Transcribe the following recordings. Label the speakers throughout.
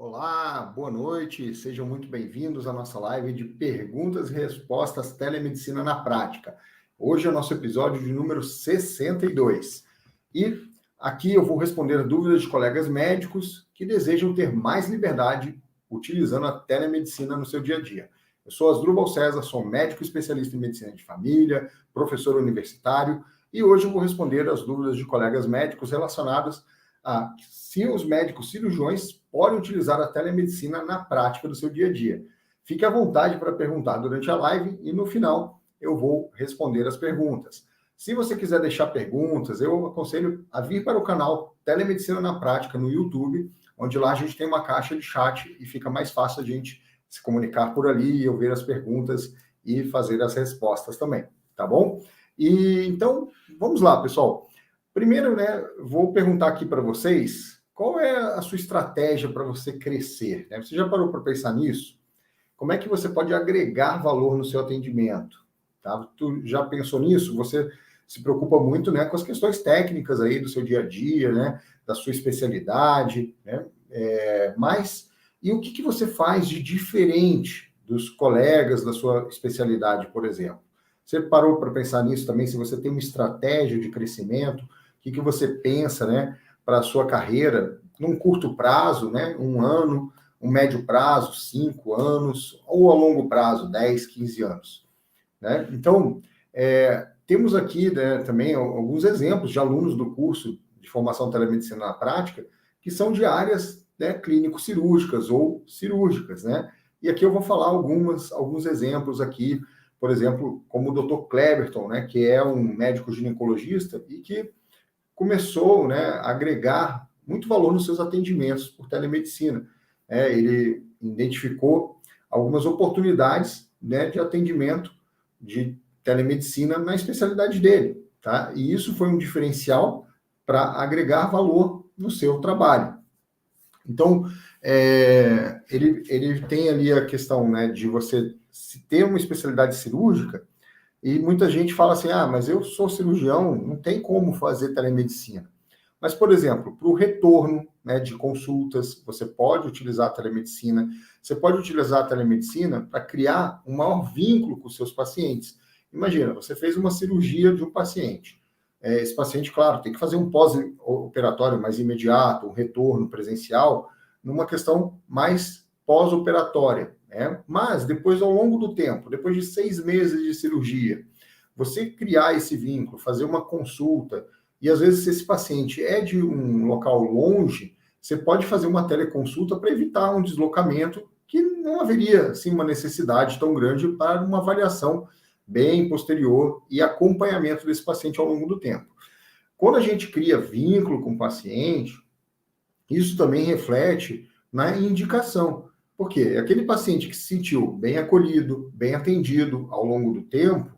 Speaker 1: Olá, boa noite, sejam muito bem-vindos à nossa live de perguntas e respostas telemedicina na prática. Hoje é o nosso episódio de número 62. E aqui eu vou responder dúvidas de colegas médicos que desejam ter mais liberdade utilizando a telemedicina no seu dia a dia. Eu sou Asdrubal César, sou médico especialista em medicina de família, professor universitário, e hoje eu vou responder as dúvidas de colegas médicos relacionadas se os médicos cirurgiões podem utilizar a telemedicina na prática do seu dia a dia. Fique à vontade para perguntar durante a live e no final eu vou responder as perguntas. Se você quiser deixar perguntas, eu aconselho a vir para o canal Telemedicina na Prática no YouTube, onde lá a gente tem uma caixa de chat e fica mais fácil a gente se comunicar por ali, eu ver as perguntas e fazer as respostas também, tá bom? E então, vamos lá, pessoal. Primeiro, vou perguntar aqui para vocês, qual é a sua estratégia para você crescer? Né? Você já parou para pensar nisso? Como é que você pode agregar valor no seu atendimento? Tá? Tu já pensou nisso? Você se preocupa muito, né, com as questões técnicas aí do seu dia a dia, né, da sua especialidade, né? Mas, e o que você faz de diferente dos colegas da sua especialidade, por exemplo? Você parou para pensar nisso também? Se você tem uma estratégia de crescimento, o que você pensa, né, para a sua carreira, num curto prazo, né, 1 ano, um médio prazo, 5 anos, ou a longo prazo, 10, 15 anos. Né? Então, temos aqui, né, também alguns exemplos de alunos do curso de formação telemedicina na prática, que são de áreas, né, clínico-cirúrgicas ou cirúrgicas, né? E aqui eu vou falar alguns exemplos aqui, por exemplo, como o Dr. Cleberton, né, que é um médico ginecologista e que começou, né, a agregar muito valor nos seus atendimentos por telemedicina. Ele identificou algumas oportunidades, né, de atendimento de telemedicina na especialidade dele, tá? E isso foi um diferencial para agregar valor no seu trabalho. Então, ele tem ali a questão, né, de você ter uma especialidade cirúrgica. E muita gente fala assim, mas eu sou cirurgião, não tem como fazer telemedicina. Mas, por exemplo, para o retorno, né, de consultas, você pode utilizar a telemedicina. Você pode utilizar a telemedicina para criar um maior vínculo com os seus pacientes. Imagina, você fez uma cirurgia de um paciente. Esse paciente, claro, tem que fazer um pós-operatório mais imediato, um retorno presencial, numa questão mais pós-operatória. Mas depois, ao longo do tempo, depois de 6 meses de cirurgia, você criar esse vínculo, fazer uma consulta, e às vezes se esse paciente é de um local longe, você pode fazer uma teleconsulta para evitar um deslocamento que não haveria, assim, uma necessidade tão grande para uma avaliação bem posterior e acompanhamento desse paciente ao longo do tempo. Quando a gente cria vínculo com o paciente, isso também reflete na indicação. Por quê? Aquele paciente que se sentiu bem acolhido, bem atendido ao longo do tempo,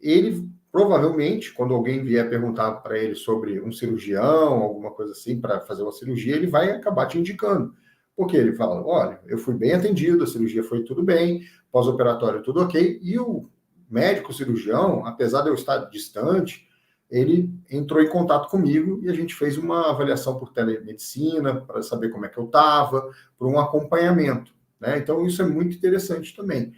Speaker 1: ele provavelmente, quando alguém vier perguntar para ele sobre um cirurgião, alguma coisa assim, para fazer uma cirurgia, ele vai acabar te indicando. Porque ele fala, olha, eu fui bem atendido, a cirurgia foi tudo bem, pós-operatório tudo ok, e o médico cirurgião, apesar de eu estar distante, ele entrou em contato comigo e a gente fez uma avaliação por telemedicina, para saber como é que eu estava, por um acompanhamento, né? Então, isso é muito interessante também.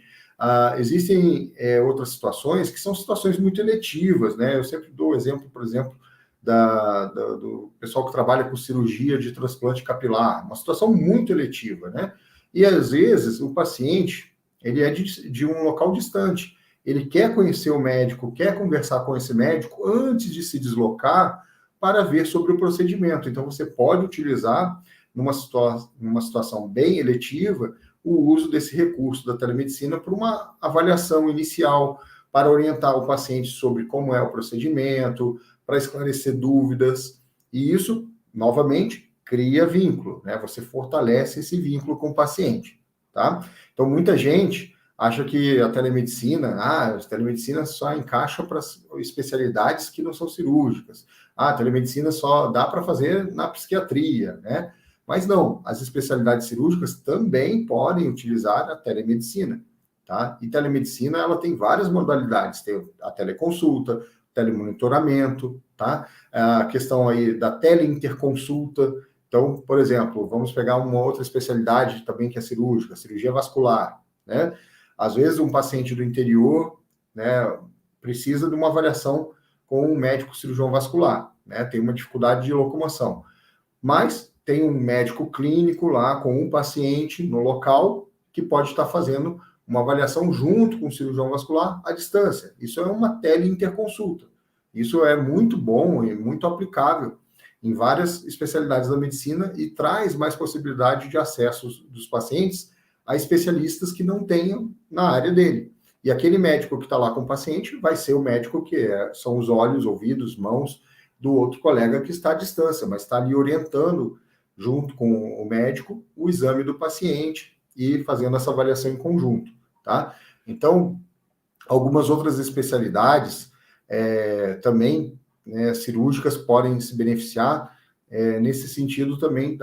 Speaker 1: Existem outras situações que são situações muito eletivas, né? Eu sempre dou o exemplo, por exemplo, do pessoal que trabalha com cirurgia de transplante capilar, uma situação muito eletiva, né? E, às vezes, o paciente, ele é de um local distante, ele quer conhecer o médico, quer conversar com esse médico antes de se deslocar para ver sobre o procedimento. Então, você pode utilizar, numa situação bem eletiva, o uso desse recurso da telemedicina para uma avaliação inicial, para orientar o paciente sobre como é o procedimento, para esclarecer dúvidas. E isso, novamente, cria vínculo, né? Você fortalece esse vínculo com o paciente, tá? Então, muita gente acha que a telemedicina só encaixa para especialidades que não são cirúrgicas. A telemedicina só dá para fazer na psiquiatria, né? Mas não, as especialidades cirúrgicas também podem utilizar a telemedicina, tá? E telemedicina, ela tem várias modalidades, tem a teleconsulta, telemonitoramento, tá? A questão aí da teleinterconsulta, Então, por exemplo, vamos pegar uma outra especialidade também que é cirúrgica, cirurgia vascular, né? Às vezes um paciente do interior, né, precisa de uma avaliação com um médico cirurgião vascular, né? Tem uma dificuldade de locomoção. Mas tem um médico clínico lá com um paciente no local que pode estar fazendo uma avaliação junto com o cirurgião vascular à distância. Isso é uma teleinterconsulta. Isso é muito bom e muito aplicável em várias especialidades da medicina e traz mais possibilidade de acesso dos pacientes a especialistas que não tenham na área dele. E aquele médico que está lá com o paciente vai ser o médico são os olhos, ouvidos, mãos do outro colega que está à distância, mas está ali orientando, junto com o médico, o exame do paciente e fazendo essa avaliação em conjunto, tá? Então, algumas outras especialidades também, né, cirúrgicas podem se beneficiar nesse sentido também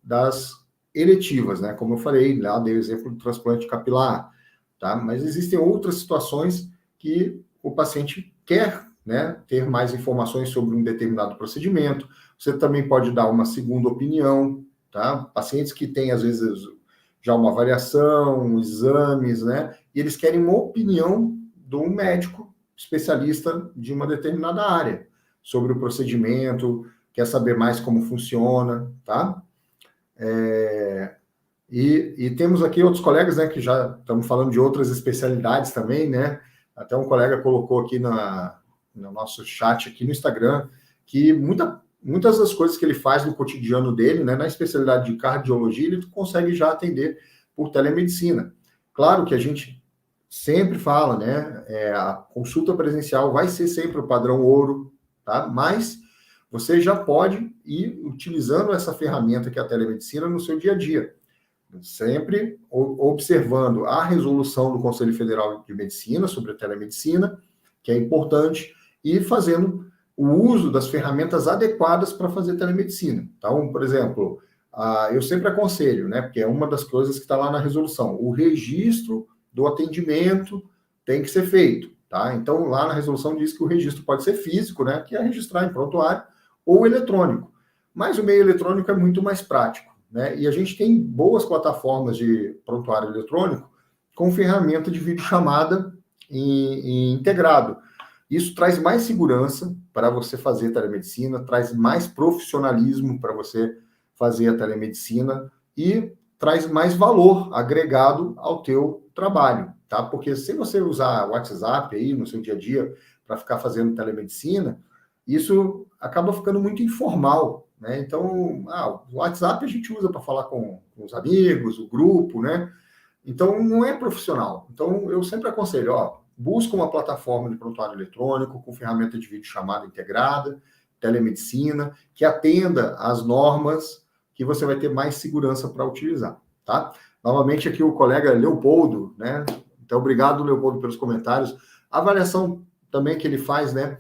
Speaker 1: das eletivas, né? Como eu falei, lá dei o exemplo do transplante capilar, tá? Mas existem outras situações que o paciente quer, né, ter mais informações sobre um determinado procedimento. Você também pode dar uma segunda opinião, tá? Pacientes que têm, às vezes, já uma avaliação, exames, né? E eles querem uma opinião de um médico especialista de uma determinada área sobre o procedimento, quer saber mais como funciona, tá? E temos aqui outros colegas, né, que já estamos falando de outras especialidades também, né? Até um colega colocou aqui no nosso chat aqui no Instagram que muitas das coisas que ele faz no cotidiano dele, né, na especialidade de cardiologia, ele consegue já atender por telemedicina. Claro que a gente sempre fala, né, a consulta presencial vai ser sempre o padrão ouro, tá? Mas você já pode ir utilizando essa ferramenta que é a telemedicina no seu dia a dia, sempre observando a resolução do Conselho Federal de Medicina sobre a telemedicina, que é importante, e fazendo o uso das ferramentas adequadas para fazer telemedicina. Então, por exemplo, eu sempre aconselho, né, porque é uma das coisas que está lá na resolução, o registro do atendimento tem que ser feito, tá? Então, lá na resolução diz que o registro pode ser físico, né, que é registrar em prontuário, ou eletrônico. Mas o meio eletrônico é muito mais prático, né? E a gente tem boas plataformas de prontuário eletrônico com ferramenta de videochamada integrado. Isso traz mais segurança para você fazer telemedicina, traz mais profissionalismo para você fazer a telemedicina e traz mais valor agregado ao teu trabalho, tá? Porque se você usar o WhatsApp aí no seu dia a dia para ficar fazendo telemedicina, isso acaba ficando muito informal, né? Então, o WhatsApp a gente usa para falar com os amigos, o grupo, né? Então, não é profissional. Então, eu sempre aconselho, busca uma plataforma de prontuário eletrônico com ferramenta de videochamada integrada, telemedicina, que atenda às normas que você vai ter mais segurança para utilizar, tá? Novamente aqui o colega Leopoldo, né? Então, obrigado, Leopoldo, pelos comentários. A avaliação também que ele faz, né,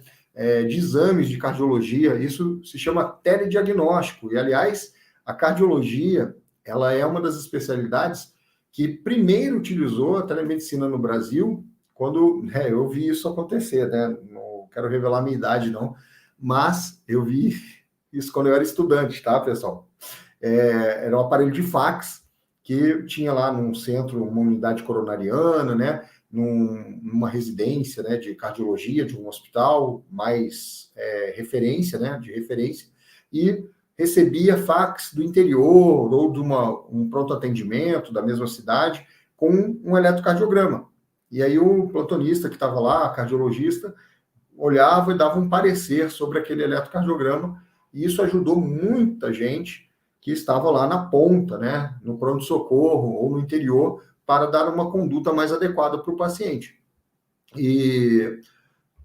Speaker 1: de exames de cardiologia, isso se chama telediagnóstico. E, aliás, a cardiologia, ela é uma das especialidades que primeiro utilizou a telemedicina no Brasil, quando eu vi isso acontecer, né? Não quero revelar a minha idade, não, mas eu vi isso quando eu era estudante, tá, pessoal? Era um aparelho de fax que tinha lá num centro, uma unidade coronariana, né? Numa residência, né, de cardiologia, de um hospital mais referência, né, de referência, e recebia fax do interior ou de um pronto atendimento da mesma cidade com um eletrocardiograma. E aí o plantonista que estava lá, cardiologista, olhava e dava um parecer sobre aquele eletrocardiograma, e isso ajudou muita gente que estava lá na ponta, né, no pronto-socorro ou no interior, para dar uma conduta mais adequada para o paciente. E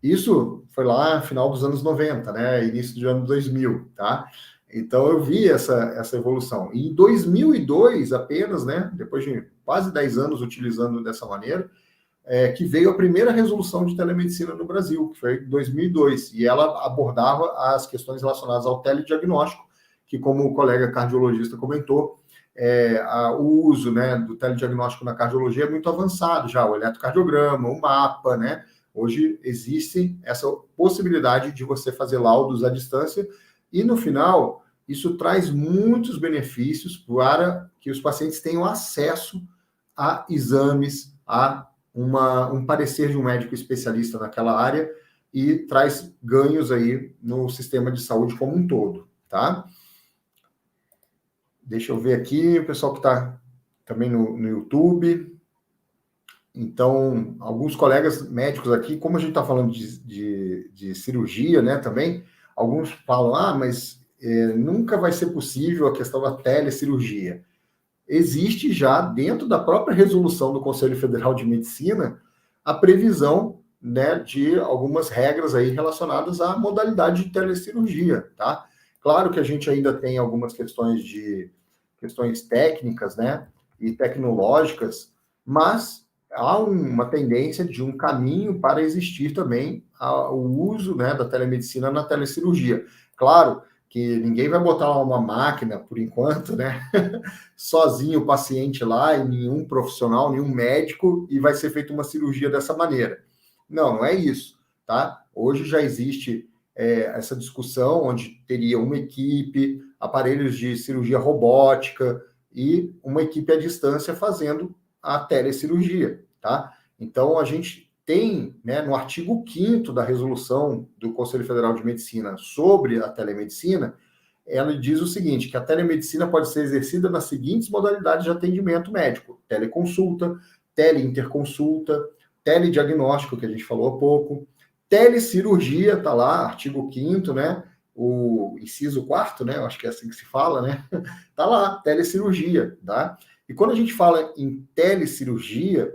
Speaker 1: isso foi lá no final dos anos 90, né, início do ano 2000, tá? Então eu vi essa evolução. E em 2002 apenas, né, depois de quase 10 anos utilizando dessa maneira, que veio a primeira resolução de telemedicina no Brasil, que foi em 2002, e ela abordava as questões relacionadas ao telediagnóstico, que, como o colega cardiologista comentou, o uso, né, do telediagnóstico na cardiologia é muito avançado já, o eletrocardiograma, o mapa, né? Hoje existe essa possibilidade de você fazer laudos à distância e, no final, isso traz muitos benefícios para que os pacientes tenham acesso a exames, a um parecer de um médico especialista naquela área e traz ganhos aí no sistema de saúde como um todo, tá? Deixa eu ver aqui, o pessoal que está também no YouTube. Então, alguns colegas médicos aqui, como a gente está falando de cirurgia, né, também, alguns falam, mas nunca vai ser possível a questão da telecirurgia. Existe já, dentro da própria resolução do Conselho Federal de Medicina, a previsão, né, de algumas regras aí relacionadas à modalidade de telecirurgia, tá? Claro que a gente ainda tem algumas questões técnicas, né, e tecnológicas, mas há uma tendência de um caminho para existir também o uso, né, da telemedicina na telecirurgia. Claro que ninguém vai botar uma máquina, por enquanto, né, sozinho o paciente lá, e nenhum profissional, nenhum médico, e vai ser feita uma cirurgia dessa maneira. Não é isso, tá? Hoje já existe essa discussão onde teria uma equipe, aparelhos de cirurgia robótica e uma equipe à distância fazendo a telecirurgia, tá? Então, a gente tem, né, no artigo 5º da resolução do Conselho Federal de Medicina sobre a telemedicina, ela diz o seguinte, que a telemedicina pode ser exercida nas seguintes modalidades de atendimento médico: teleconsulta, teleinterconsulta, telediagnóstico, que a gente falou há pouco, telecirurgia, tá lá, artigo 5º, né, o inciso 4º, né, eu acho que é assim que se fala, né, tá lá, telecirurgia, tá? E quando a gente fala em telecirurgia,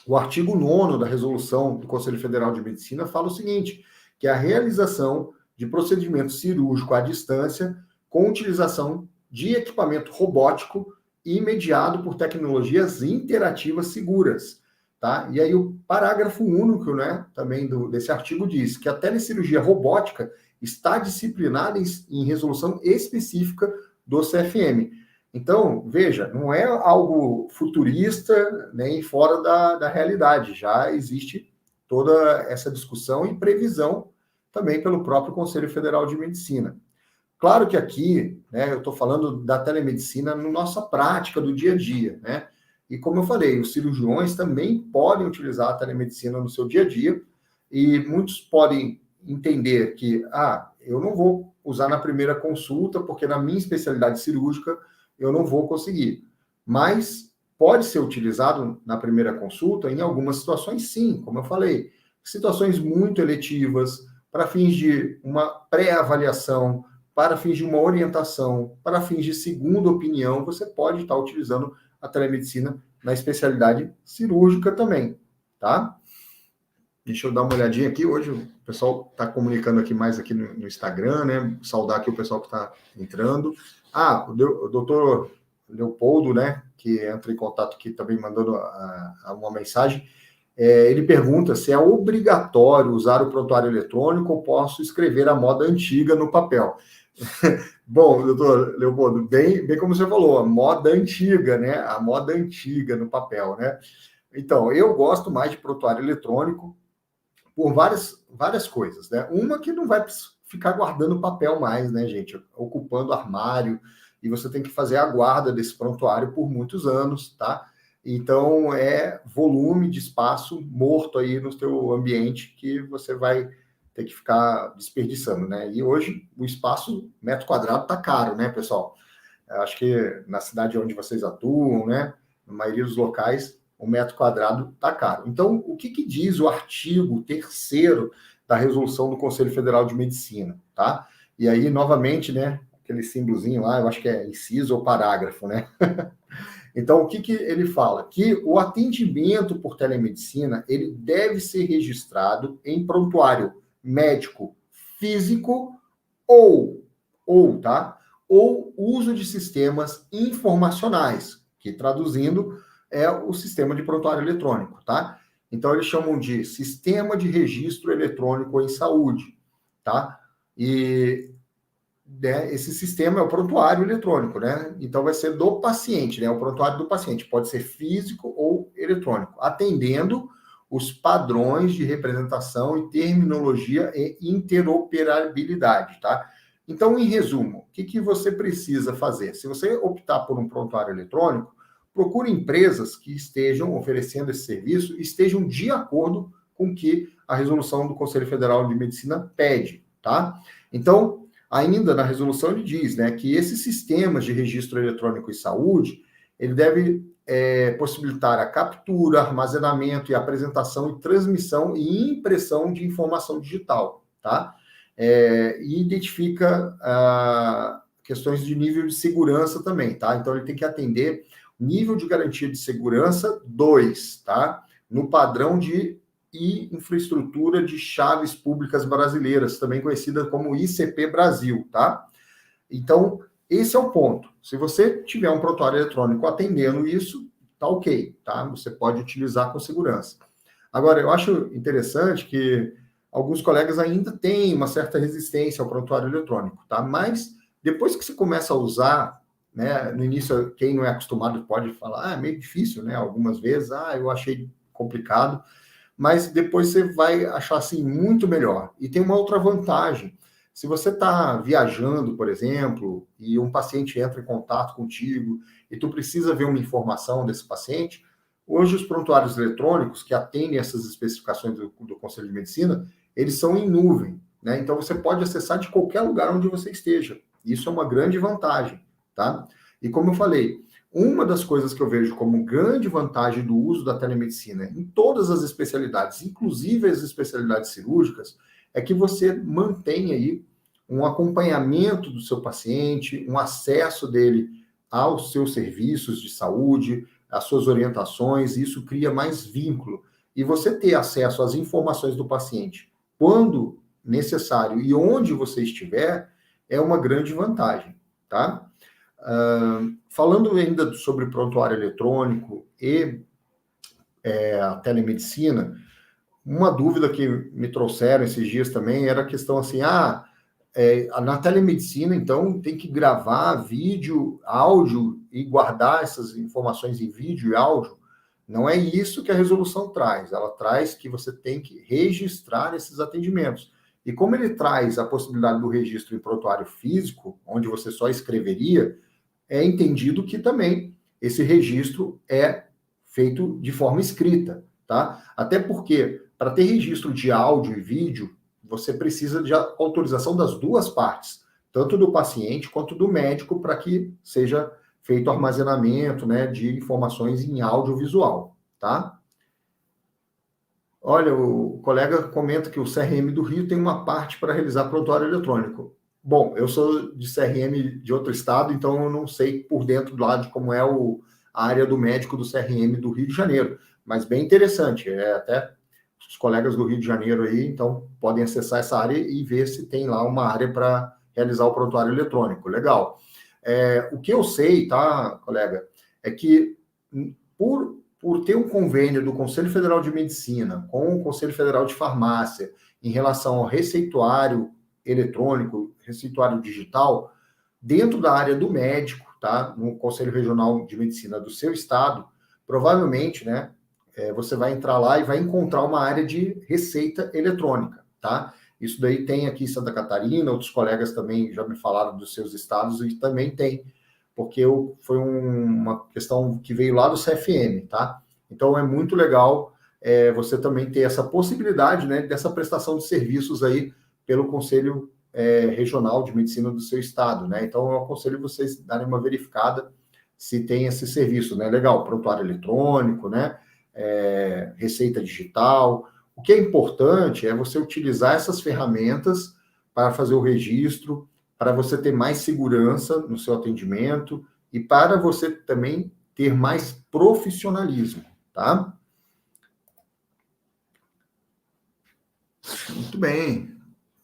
Speaker 1: o artigo 9º da resolução do Conselho Federal de Medicina fala o seguinte, que é a realização de procedimento cirúrgico à distância com utilização de equipamento robótico e mediado por tecnologias interativas seguras, tá? E aí o parágrafo único, né, também desse artigo diz que a telecirurgia robótica está disciplinada em resolução específica do CFM. Então, veja, não é algo futurista nem fora da realidade. Já existe toda essa discussão e previsão também pelo próprio Conselho Federal de Medicina. Claro que aqui, né, eu estou falando da telemedicina na nossa prática do dia a dia, né? E como eu falei, os cirurgiões também podem utilizar a telemedicina no seu dia a dia e muitos podem entender que, eu não vou usar na primeira consulta porque na minha especialidade cirúrgica eu não vou conseguir. Mas pode ser utilizado na primeira consulta em algumas situações, sim, como eu falei. Situações muito eletivas, para fins de uma pré-avaliação, para fins de uma orientação, para fins de segunda opinião, você pode estar utilizando a telemedicina na especialidade cirúrgica também, tá? Deixa eu dar uma olhadinha aqui. Hoje o pessoal está comunicando aqui mais aqui no Instagram, né? Saudar aqui o pessoal que está entrando. O doutor Leopoldo, né? Que entra em contato aqui também mandando uma mensagem. Ele pergunta se é obrigatório usar o prontuário eletrônico ou posso escrever a moda antiga no papel. Bom, doutor Leopoldo, bem como você falou, a moda antiga, né? A moda antiga no papel, né? Então, eu gosto mais de prontuário eletrônico por várias coisas, né? Uma que não vai ficar guardando papel mais, né, gente? Ocupando armário, e você tem que fazer a guarda desse prontuário por muitos anos, tá? Então, é volume de espaço morto aí no seu ambiente que você vai ter que ficar desperdiçando, né? E hoje, o espaço metro quadrado tá caro, né, pessoal? Eu acho que na cidade onde vocês atuam, né, na maioria dos locais, o metro quadrado está caro. Então, o que diz o artigo 3º da resolução do Conselho Federal de Medicina, tá? E aí, novamente, né, aquele símbolozinho lá, eu acho que é inciso ou parágrafo, né? Então, o que ele fala? Que o atendimento por telemedicina, ele deve ser registrado em prontuário médico físico ou uso de sistemas informacionais, que traduzindo é o sistema de prontuário eletrônico, tá? Então, eles chamam de Sistema de Registro Eletrônico em Saúde, tá? E esse sistema é o prontuário eletrônico, né? Então, vai ser do paciente, né? O prontuário do paciente pode ser físico ou eletrônico, atendendo os padrões de representação e terminologia e interoperabilidade, tá? Então, em resumo, o que você precisa fazer? Se você optar por um prontuário eletrônico, procure empresas que estejam oferecendo esse serviço e estejam de acordo com o que a resolução do Conselho Federal de Medicina pede, tá? Então, ainda na resolução ele diz, né, que esses sistemas de registro eletrônico em saúde, ele deve possibilitar a captura, armazenamento e apresentação e transmissão e impressão de informação digital, tá? E identifica questões de nível de segurança também, tá? Então, ele tem que atender nível de garantia de segurança 2, tá? No padrão de infraestrutura de chaves públicas brasileiras, também conhecida como ICP Brasil, tá? Então, esse é o ponto. Se você tiver um prontuário eletrônico atendendo isso, tá ok, tá? Você pode utilizar com segurança. Agora, eu acho interessante que alguns colegas ainda têm uma certa resistência ao prontuário eletrônico, tá? Mas depois que você começa a usar, né, no início, quem não é acostumado pode falar, é meio difícil, né? Algumas vezes, eu achei complicado, mas depois você vai achar, assim, muito melhor. E tem uma outra vantagem. Se você está viajando, por exemplo, e um paciente entra em contato contigo e tu precisa ver uma informação desse paciente, hoje os prontuários eletrônicos que atendem essas especificações do Conselho de Medicina, eles são em nuvem, né? Então você pode acessar de qualquer lugar onde você esteja. Isso é uma grande vantagem, tá? E como eu falei, uma das coisas que eu vejo como grande vantagem do uso da telemedicina em todas as especialidades, inclusive as especialidades cirúrgicas, é que você mantém aí um acompanhamento do seu paciente, um acesso dele aos seus serviços de saúde, às suas orientações, e isso cria mais vínculo. E você ter acesso às informações do paciente quando necessário e onde você estiver é uma grande vantagem, tá? Falando ainda sobre prontuário eletrônico e a telemedicina, uma dúvida que me trouxeram esses dias também era a questão assim, na telemedicina, então, tem que gravar vídeo, áudio e guardar essas informações em vídeo e áudio. Não é isso que a resolução traz. Ela traz que você tem que registrar esses atendimentos. E como ele traz a possibilidade do registro em prontuário físico, onde você só escreveria, é entendido que também esse registro é feito de forma escrita, tá? Até porque, para ter registro de áudio e vídeo, você precisa de autorização das duas partes, tanto do paciente quanto do médico, para que seja feito armazenamento, né, de informações em audiovisual, tá? Olha, o colega comenta que o CRM do Rio tem uma parte para realizar prontuário eletrônico. Bom, eu sou de CRM de outro estado, então eu não sei por dentro lá de como é a área do médico do CRM do Rio de Janeiro, mas bem interessante, até os colegas do Rio de Janeiro aí, então, podem acessar essa área e ver se tem lá uma área para realizar o prontuário eletrônico. Legal. O que eu sei, tá, colega, é que por ter um convênio do Conselho Federal de Medicina com o Conselho Federal de Farmácia em relação ao receituário eletrônico, receituário digital, dentro da área do médico, tá, no Conselho Regional de Medicina do seu estado, provavelmente, né, você vai entrar lá e vai encontrar uma área de receita eletrônica, tá? Isso daí tem aqui em Santa Catarina, outros colegas também já me falaram dos seus estados e também tem, porque foi uma questão que veio lá do CFM, tá? Então é muito legal você também ter essa possibilidade, né, dessa prestação de serviços aí pelo Conselho Regional de Medicina do seu estado, né? Então eu aconselho vocês darem uma verificada se tem esse serviço, né? Legal, prontuário eletrônico, né? Receita digital. O que é importante é você utilizar essas ferramentas para fazer o registro, para você ter mais segurança no seu atendimento e para você também ter mais profissionalismo, tá? Muito bem.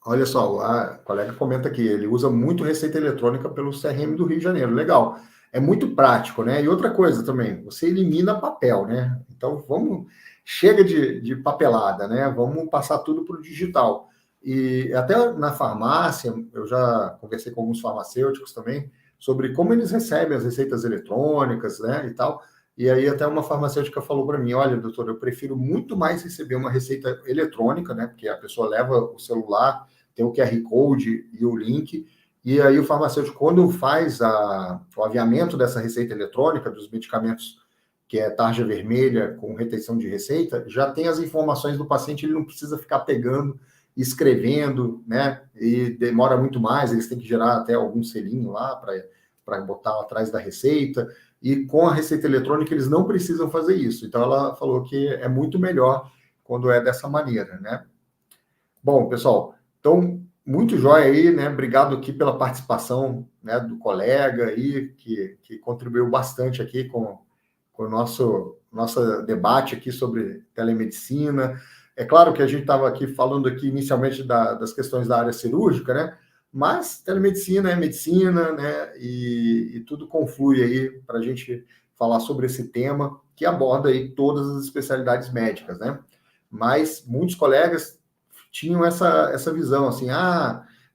Speaker 1: Olha só, a colega comenta aqui, ele usa muito receita eletrônica pelo CRM do Rio de Janeiro. Legal. É muito prático, né? E outra coisa também, você elimina papel, né? Então, chega de papelada, né? Vamos passar tudo para o digital. E até na farmácia, eu já conversei com alguns farmacêuticos também, sobre como eles recebem as receitas eletrônicas, né, e tal. E aí até uma farmacêutica falou para mim, olha, doutor, eu prefiro muito mais receber uma receita eletrônica, né, porque a pessoa leva o celular, tem o QR Code e o link, e aí o farmacêutico, quando faz o aviamento dessa receita eletrônica, dos medicamentos que é tarja vermelha com retenção de receita, já tem as informações do paciente, ele não precisa ficar pegando, escrevendo, né? E demora muito mais, eles têm que gerar até algum selinho lá para botar atrás da receita. E com a receita eletrônica, eles não precisam fazer isso. Então, ela falou que é muito melhor quando é dessa maneira, né? Bom, pessoal, então, muito jóia aí, né? Obrigado aqui pela participação, né, do colega aí, que contribuiu bastante aqui com o nosso debate aqui sobre telemedicina. É claro que a gente estava aqui falando aqui inicialmente das questões da área cirúrgica, né? Mas telemedicina é medicina, né? E tudo conflui aí para a gente falar sobre esse tema que aborda aí todas as especialidades médicas, né? Mas muitos colegas tinham essa visão, assim,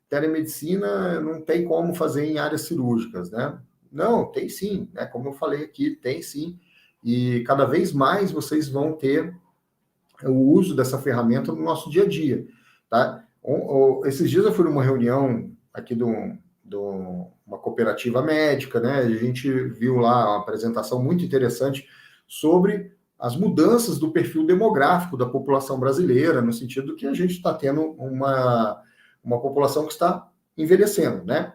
Speaker 1: telemedicina não tem como fazer em áreas cirúrgicas, né? Não, tem sim, né? Como eu falei aqui, tem sim. E cada vez mais vocês vão ter o uso dessa ferramenta no nosso dia a dia, tá? Esses dias eu fui numa reunião aqui de uma cooperativa médica, né? A gente viu lá uma apresentação muito interessante sobre as mudanças do perfil demográfico da população brasileira, no sentido que a gente está tendo uma população que está envelhecendo, né?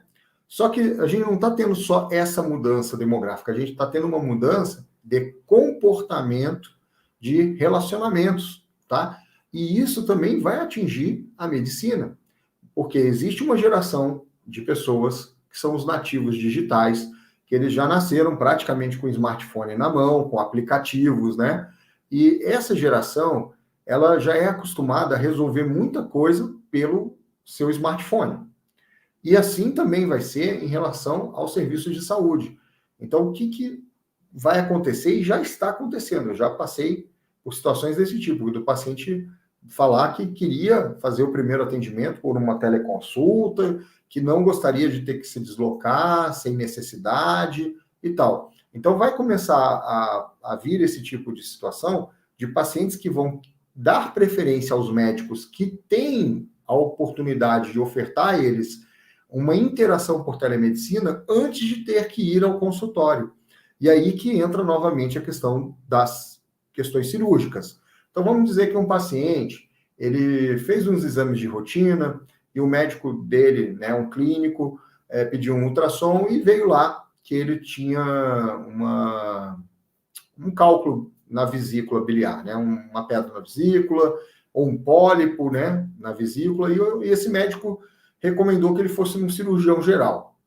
Speaker 1: Só que a gente não está tendo só essa mudança demográfica, a gente está tendo uma mudança de comportamento de relacionamentos, tá? E isso também vai atingir a medicina, porque existe uma geração de pessoas que são os nativos digitais, que eles já nasceram praticamente com o smartphone na mão, com aplicativos, né? E essa geração, ela já é acostumada a resolver muita coisa pelo seu smartphone. E assim também vai ser em relação aos serviços de saúde. Então, o que vai acontecer e já está acontecendo? Eu já passei por situações desse tipo, do paciente falar que queria fazer o primeiro atendimento por uma teleconsulta, que não gostaria de ter que se deslocar sem necessidade e tal. Então, vai começar a vir esse tipo de situação de pacientes que vão dar preferência aos médicos que têm a oportunidade de ofertar a eles uma interação por telemedicina antes de ter que ir ao consultório. E aí que entra novamente a questão das questões cirúrgicas. Então, vamos dizer que um paciente, ele fez uns exames de rotina e o médico dele, né, um clínico, pediu um ultrassom e veio lá que ele tinha um cálculo na vesícula biliar, né, uma pedra na vesícula, ou um pólipo, né, na vesícula, e esse médico recomendou que ele fosse um cirurgião geral.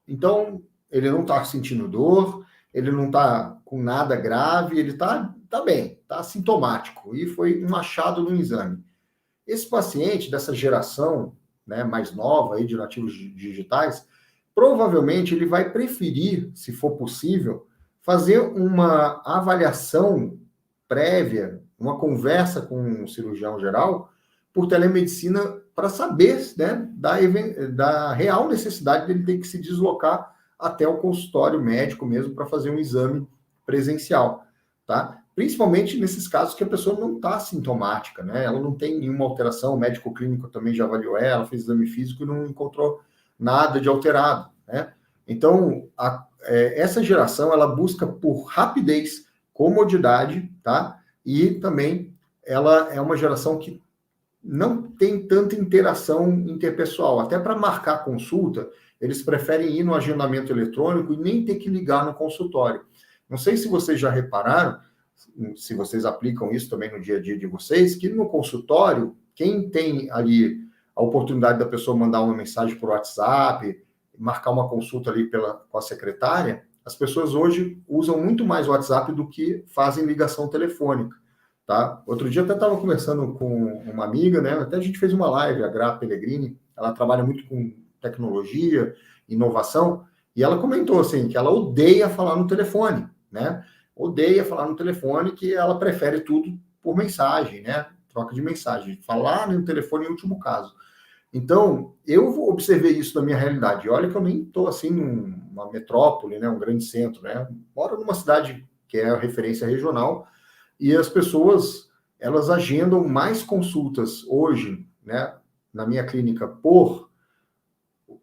Speaker 1: Então, ele não está sentindo dor, ele não está com nada grave, ele está bem, está assintomático, e foi um achado no exame. Esse paciente dessa geração, né, mais nova aí de nativos digitais, provavelmente ele vai preferir, se for possível, fazer uma avaliação prévia, uma conversa com um cirurgião geral, por telemedicina, para saber, né, da real necessidade dele ter que se deslocar até o consultório médico mesmo para fazer um exame presencial, tá? Principalmente nesses casos que a pessoa não está sintomática, né? Ela não tem nenhuma alteração, o médico clínico também já avaliou ela, fez exame físico e não encontrou nada de alterado, né? Então, essa geração, ela busca por rapidez, comodidade, tá? E também ela é uma geração que não tem tanta interação interpessoal. Até para marcar consulta, eles preferem ir no agendamento eletrônico e nem ter que ligar no consultório. Não sei se vocês já repararam, se vocês aplicam isso também no dia a dia de vocês, que no consultório, quem tem ali a oportunidade da pessoa mandar uma mensagem por WhatsApp, marcar uma consulta ali com a secretária, as pessoas hoje usam muito mais o WhatsApp do que fazem ligação telefônica. Tá? Outro dia até estava conversando com uma amiga, né? Até a gente fez uma live, a Gra Pellegrini, ela trabalha muito com tecnologia, inovação, e ela comentou assim que ela odeia falar no telefone, né? Odeia falar no telefone, que ela prefere tudo por mensagem, né? Troca de mensagem, falar no telefone em último caso. Então, eu observei isso na minha realidade. Olha que eu nem estou assim numa metrópole, né? Um grande centro, né? Moro numa cidade que é a referência regional, e as pessoas, elas agendam mais consultas hoje, né, na minha clínica, por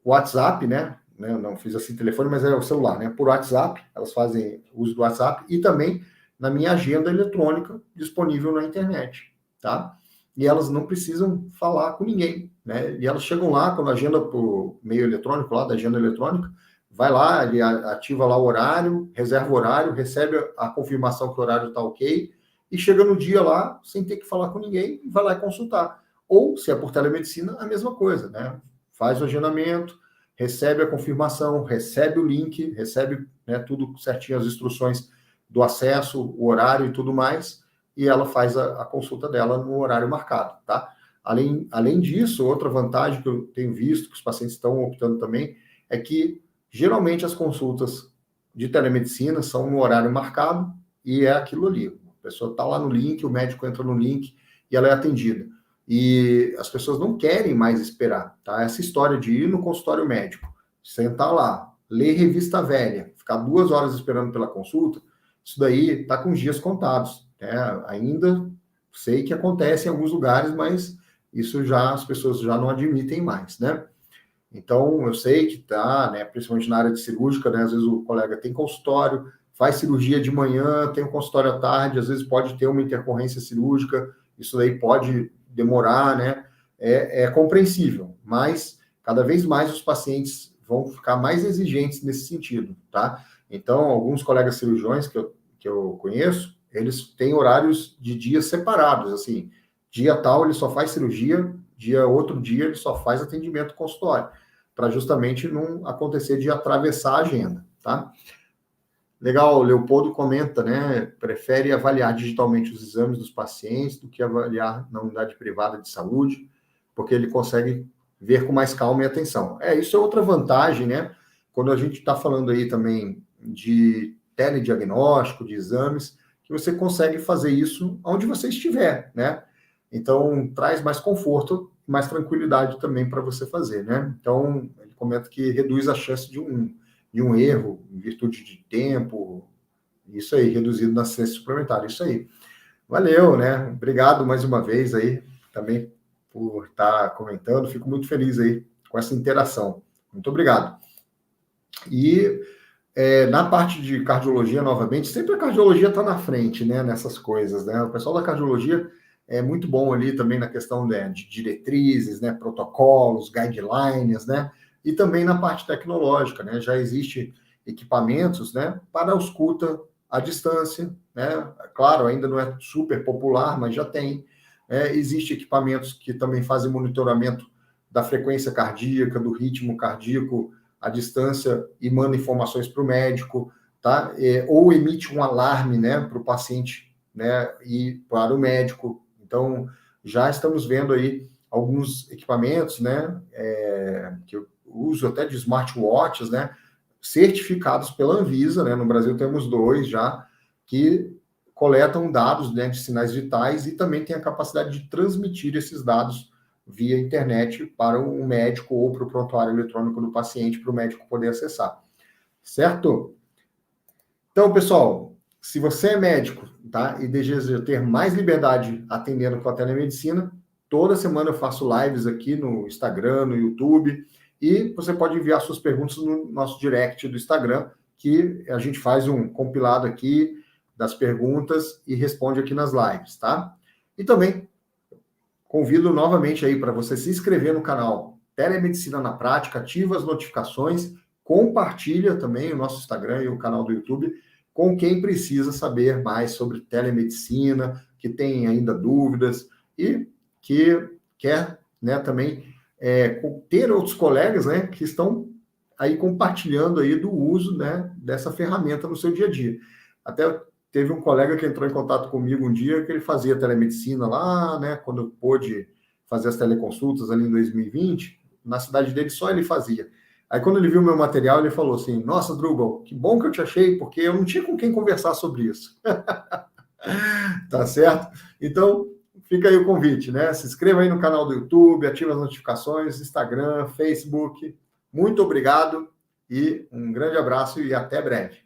Speaker 1: o WhatsApp, né? Não fiz assim telefone, mas é o celular, né? Por WhatsApp, elas fazem uso do WhatsApp e também na minha agenda eletrônica disponível na internet, tá? E elas não precisam falar com ninguém, né? E elas chegam lá, quando agenda por meio eletrônico, lá da agenda eletrônica, vai lá, ele ativa lá o horário, reserva o horário, recebe a confirmação que o horário está ok, e chega no dia lá, sem ter que falar com ninguém, vai lá e consultar. Ou, se é por telemedicina, a mesma coisa, né? Faz o agendamento, recebe a confirmação, recebe o link, recebe, né, tudo certinho, as instruções do acesso, o horário e tudo mais, e ela faz a consulta dela no horário marcado, tá? Além disso, outra vantagem que eu tenho visto, que os pacientes estão optando também, é que geralmente as consultas de telemedicina são no horário marcado e é aquilo ali. A pessoa está lá no link, o médico entra no link e ela é atendida. E as pessoas não querem mais esperar, tá? Essa história de ir no consultório médico, sentar lá, ler revista velha, ficar 2 horas esperando pela consulta, isso daí está com os dias contados, né? Ainda sei que acontece em alguns lugares, mas isso já as pessoas já não admitem mais, né? Então, eu sei que tá, né, principalmente na área de cirúrgica, né, às vezes o colega tem consultório, faz cirurgia de manhã, tem um consultório à tarde, às vezes pode ter uma intercorrência cirúrgica, isso daí pode demorar, né, é compreensível, mas cada vez mais os pacientes vão ficar mais exigentes nesse sentido, tá? Então, alguns colegas cirurgiões que eu conheço, eles têm horários de dias separados, assim, dia tal ele só faz cirurgia, outro dia ele só faz atendimento consultório, para justamente não acontecer de atravessar a agenda, tá? Legal, o Leopoldo comenta, né? Prefere avaliar digitalmente os exames dos pacientes do que avaliar na unidade privada de saúde, porque ele consegue ver com mais calma e atenção. Isso é outra vantagem, né? Quando a gente está falando aí também de telediagnóstico, de exames, que você consegue fazer isso onde você estiver, né? Então, traz mais conforto, mais tranquilidade também para você fazer, né? Então, ele comenta que reduz a chance de um erro, em virtude de tempo, isso aí, reduzido na ciência suplementar, isso aí. Valeu, né? Obrigado mais uma vez aí, também por estar comentando, fico muito feliz aí com essa interação. Muito obrigado. E na parte de cardiologia, novamente, sempre a cardiologia está na frente, né, nessas coisas, né? O pessoal da cardiologia é muito bom ali também na questão de diretrizes, né, protocolos, guidelines, né? E também na parte tecnológica, né? Já existe equipamentos, né, para ausculta à distância, né? Claro, ainda não é super popular, mas já tem. Existe equipamentos que também fazem monitoramento da frequência cardíaca, do ritmo cardíaco à distância e manda informações para o médico, tá? Ou emite um alarme, né, para o paciente, né, e para o médico. Então, já estamos vendo aí alguns equipamentos, né, que eu uso até de smartwatches, né, certificados pela Anvisa, né, no Brasil temos 2 já, que coletam dados, né, de sinais vitais e também tem a capacidade de transmitir esses dados via internet para um médico ou para o prontuário eletrônico do paciente, para o médico poder acessar. Certo? Então, pessoal, se você é médico, tá, e deseja ter mais liberdade atendendo com a telemedicina, toda semana eu faço lives aqui no Instagram, no YouTube, e você pode enviar suas perguntas no nosso direct do Instagram, que a gente faz um compilado aqui das perguntas e responde aqui nas lives, tá? E também convido novamente aí para você se inscrever no canal Telemedicina na Prática, ativa as notificações, compartilha também o nosso Instagram e o canal do YouTube com quem precisa saber mais sobre telemedicina, que tem ainda dúvidas e que quer, né, também ter outros colegas, né, que estão aí compartilhando aí do uso, né, dessa ferramenta no seu dia a dia. Até teve um colega que entrou em contato comigo um dia que ele fazia telemedicina lá, né, quando eu pôde fazer as teleconsultas ali em 2020, na cidade dele só ele fazia. Aí quando ele viu meu material, ele falou assim, nossa, Drubal, que bom que eu te achei, porque eu não tinha com quem conversar sobre isso. Tá certo? Então, fica aí o convite, né? Se inscreva aí no canal do YouTube, ative as notificações, Instagram, Facebook. Muito obrigado e um grande abraço e até breve.